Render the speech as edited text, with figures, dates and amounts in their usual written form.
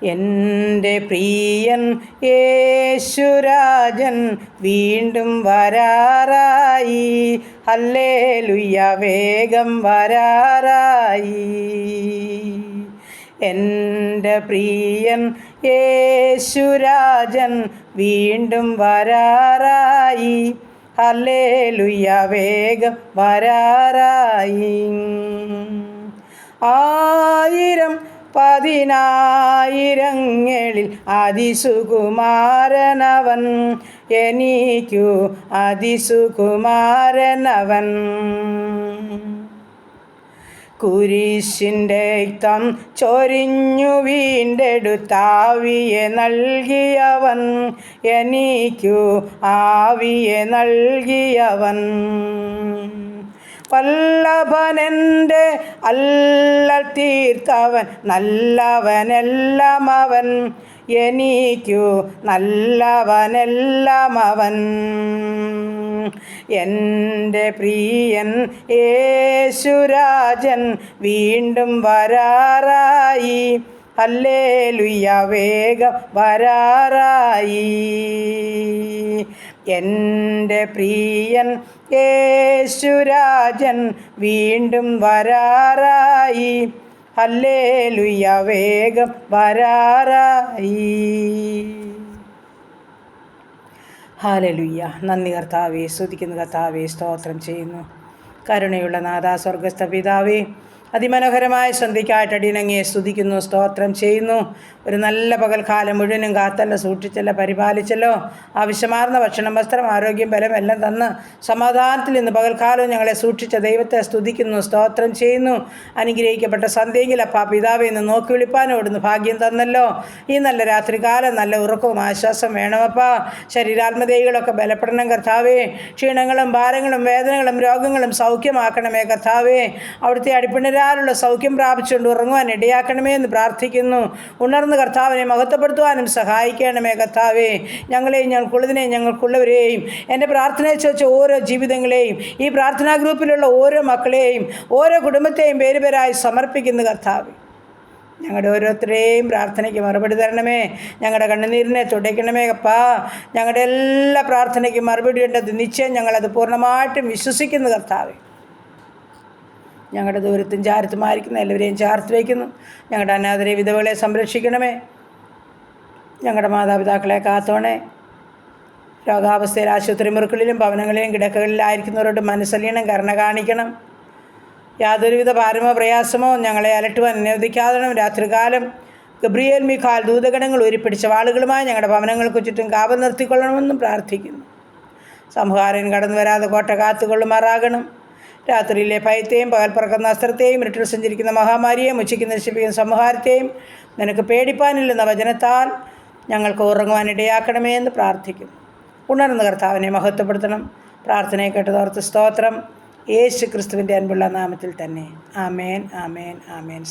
എൻ്റെ പ്രിയൻ യേശുരാജൻ വീണ്ടും വരാറായി. ഹല്ലേലൂയ, വേഗം വരാറായി. എൻ്റെ പ്രിയൻ യേശുരാജൻ വീണ്ടും വരാറായി. ഹല്ലേലൂയ, വേഗം വരാറായി. 1000 10,000ങ്ങളിൽ അതിസുകുമാരനവൻ, എനിക്കു അതിസുകുമാരനവൻ. കുരിശിൻ്റെ രക്തം ചൊരിഞ്ഞു വീണ്ടെടുത്താവിയെ നൽകിയവൻ, എനിക്കു ആവിയെ നൽകിയവൻ. വല്ലഭനെൻ്റെ അല്ലൽ തീർത്തവൻ, നല്ലവനെല്ലാം അവൻ, എനിക്കു നല്ലവനെല്ലാം അവൻ. എൻ്റെ പ്രിയൻ യേശുരാജൻ വീണ്ടും വരാറായി. ഹല്ലേലൂയ, വേഗം വരാറായി. എൻ്റെ പ്രിയൻ യേശുരാജൻ വീണ്ടും വരാറായി. ഹല്ലേലൂയ, വേഗം വരാറായി. ഹല്ലേലൂയ. നന്ദി കർത്താവേ, സ്തുതിക്കുന്നു കർത്താവേ, സ്തോത്രം ചെയ്യുന്നു. കരുണയുള്ള നാഥാ, സ്വർഗസ്ഥ പിതാവേ, അതിമനോഹരമായ സന്ധ്യയ്ക്കായിട്ട് അടിയനങ്ങയെ സ്തുതിക്കുന്നു, സ്തോത്രം ചെയ്യുന്നു. ഒരു നല്ല പകൽക്കാലം മുഴുവനും കാത്തല്ല, സൂക്ഷിച്ചല്ല, പരിപാലിച്ചല്ലോ. ആവശ്യമാർന്ന ഭക്ഷണം, വസ്ത്രം, ആരോഗ്യം, ബലം എല്ലാം തന്ന് സമാധാനത്തിൽ ഇന്ന് പകൽക്കാലവും ഞങ്ങളെ സൂക്ഷിച്ച ദൈവത്തെ സ്തുതിക്കുന്നു, സ്തോത്രം ചെയ്യുന്നു. അനുഗ്രഹിക്കപ്പെട്ട സന്ധ്യയെങ്കിൽ അപ്പാ പിതാവെ ഇന്ന് നോക്കി വിളിപ്പാനോടുന്ന് ഭാഗ്യം തന്നല്ലോ. ഈ നല്ല രാത്രികാലം നല്ല ഉറക്കവും ആശ്വാസം വേണമപ്പാ. ശരീരാത്മദേഹികളൊക്കെ ബലപ്പെടണം കർത്താവേ. ക്ഷീണങ്ങളും ഭാരങ്ങളും വേദനകളും രോഗങ്ങളും സൗഖ്യമാക്കണമേ കർത്താവേ. അവിടുത്തെ അടിപ്പിണരാലുള്ള സൗഖ്യം പ്രാപിച്ചുകൊണ്ട് ഉറങ്ങുവാൻ ഇടയാക്കണമേ എന്ന് പ്രാർത്ഥിക്കുന്നു. ഉണർന്ന് കർത്താവിനെ മഹത്വപ്പെടുത്തുവാനും സഹായിക്കണമേ കർത്താവേ. ഞങ്ങളെയും ഞങ്ങൾക്കുള്ളതിനെയും ഞങ്ങൾക്കുള്ളവരെയും എൻ്റെ പ്രാർത്ഥനയെ ചോദിച്ച ഓരോ ജീവിതങ്ങളെയും ഈ പ്രാർത്ഥനാ ഗ്രൂപ്പിലുള്ള ഓരോ മക്കളെയും ഓരോ കുടുംബത്തെയും പേരുപേരായി സമർപ്പിക്കുന്നു കർത്താവേ. ഞങ്ങളുടെ ഓരോരുത്തരെയും പ്രാർത്ഥനയ്ക്ക് മറുപടി തരണമേ. ഞങ്ങളുടെ കണ്ണുനീരിനെ തുടയ്ക്കണമേ അപ്പാ. ഞങ്ങളുടെ എല്ലാ പ്രാർത്ഥനയ്ക്കും മറുപടി ഉണ്ടത് നിശ്ചയം ഞങ്ങളത് പൂർണ്ണമായിട്ടും വിശ്വസിക്കുന്നു കർത്താവേ. ഞങ്ങളുടെ ദൂരത്തും ചാരത്തുമായിരിക്കുന്ന എല്ലാവരെയും ചേർത്ത് വയ്ക്കുന്നു. ഞങ്ങളുടെ അനാഥരെ വിധവകളെ സംരക്ഷിക്കണമേ. ഞങ്ങളുടെ മാതാപിതാക്കളെ കാത്തോണേ. രോഗാവസ്ഥയിൽ ആശുപത്രി മുറികളിലും ഭവനങ്ങളിലും കിടക്കകളിലായിരിക്കുന്നവരോട് മനസ്സലിയണം, കരുണ കാണിക്കണം. യാതൊരുവിധ ഭാരമോ പ്രയാസമോ ഞങ്ങളെ അലട്ടുവാൻ അനുവദിക്കാതെ രാത്രികാലം ഗബ്രിയേൽ മിഖാൽ ദൂതഗണങ്ങൾ ഉരുപ്പിടിച്ച വാളുകളുമായി ഞങ്ങളുടെ ഭവനങ്ങൾക്ക് ചുറ്റും കാവൽ നിർത്തിക്കൊള്ളണമെന്നും പ്രാർത്ഥിക്കുന്നു. സംഹാരൻ കടന്നു വരാതെ കോട്ട കാത്തുകൊള്ളുമാറാകണം. രാത്രിയിലെ ഭയത്തെയും പകൽ പറക്കുന്ന അസ്ത്രത്തെയും ഇരുട്ടിൽ സഞ്ചരിക്കുന്ന മഹാമാരിയെയും ഉച്ചയ്ക്ക് നശിപ്പിക്കുന്ന സംഹാരത്തെയും നിനക്ക് പേടിപ്പാനില്ലെന്ന വചനത്താൽ ഞങ്ങൾക്ക് ഉറങ്ങുവാൻ ഇടയാക്കണമേ എന്ന് പ്രാർത്ഥിക്കുന്നു. ഉണർന്ന കർത്താവിനെ മഹത്വപ്പെടുത്തണം. പ്രാർത്ഥനയെ കേട്ടതോർത്ത് സ്തോത്രം. യേശു ക്രിസ്തുവിൻ്റെ അൻപുള്ള നാമത്തിൽ തന്നെ. ആമേൻ, ആമേൻ, ആമേൻ.